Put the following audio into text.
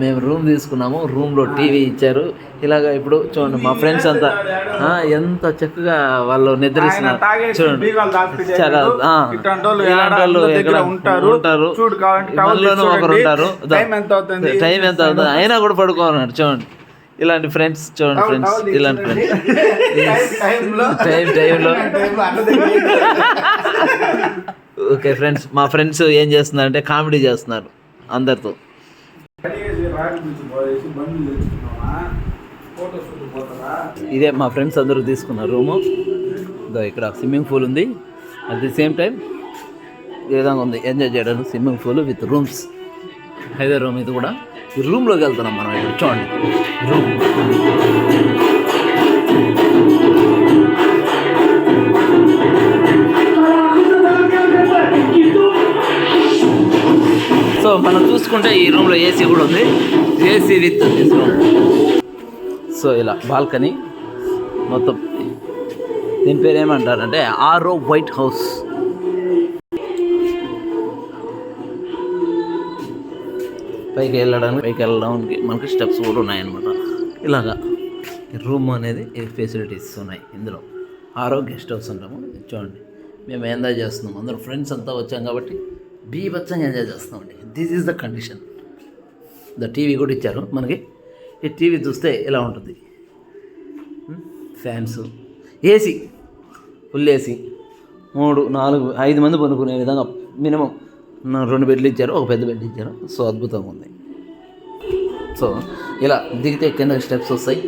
మేము రూమ్ తీసుకున్నాము, రూమ్లో టీవీ ఇచ్చారు. ఇలాగ ఇప్పుడు చూడండి మా ఫ్రెండ్స్ అంతా ఎంత చక్కగా వాళ్ళు నిద్రిస్తున్నారు చూడండి. చాలా ఉంటారు, మనలోనూ ఒకరు ఉంటారు. టైం ఎంత అవుతుంది అయినా కూడా పడుకోన్నారు చూడండి. ఇలాంటి ఫ్రెండ్స్ చూడండి, ఫ్రెండ్స్ ఇలాంటి ఫ్రెండ్స్ టైంలో ఓకే ఫ్రెండ్స్, మా ఫ్రెండ్స్ ఏం చేస్తున్నారంటే కామెడీ చేస్తున్నారు అందరితో. ఇదే మా ఫ్రెండ్స్ అందరూ తీసుకున్నారు రూము. ఇక్కడ స్విమ్మింగ్ పూల్ ఉంది, అట్ ది సేమ్ టైం ఈ విధంగా ఉంది ఎంజాయ్ చేయడానికి. Swimming pool with rooms, highway room ఇది కూడా. ఈ రూమ్లోకి వెళ్తున్నాం మనం ఇప్పుడు చూడండి. రూమ్ సో మనం చూసుకుంటే ఈ రూమ్లో ఏసీ కూడా ఉంది, AC with this room. So ఇలా బాల్కనీ మొత్తం. దీని పేరు ఏమంటారంటే ఆరో వైట్ హౌస్. పైకి వెళ్ళడానికి మనకి స్టెప్స్ కూడా ఉన్నాయన్నమాట. ఇలాగా రూమ్ అనేది ఫెసిలిటీస్ ఉన్నాయి ఇందులో. ఆరో గెస్ట్ హౌస్ అంటాము. చూడండి మేము ఎంజాయ్ చేస్తున్నాం, అందరూ ఫ్రెండ్స్ అంతా వచ్చాం కాబట్టి బీభత్సంగా ఎంజాయ్ చేస్తున్నామండి. This is the condition. The TV కూడా ఇచ్చారు మనకి. ఈ టీవీ చూస్తే ఇలా ఉంటుంది. ఫ్యాన్స్, ఏసీ, ఫుల్ ఏసీ, 3, 4, 5 మంది పనుకునే విధంగా మినిమం 2 బెడ్లు ఇచ్చారు, ఒక పెద్ద బెడ్ ఇచ్చారు. సో అద్భుతంగా ఉంది. సో ఇలా దిగితే కింద స్టెప్స్ వస్తాయి.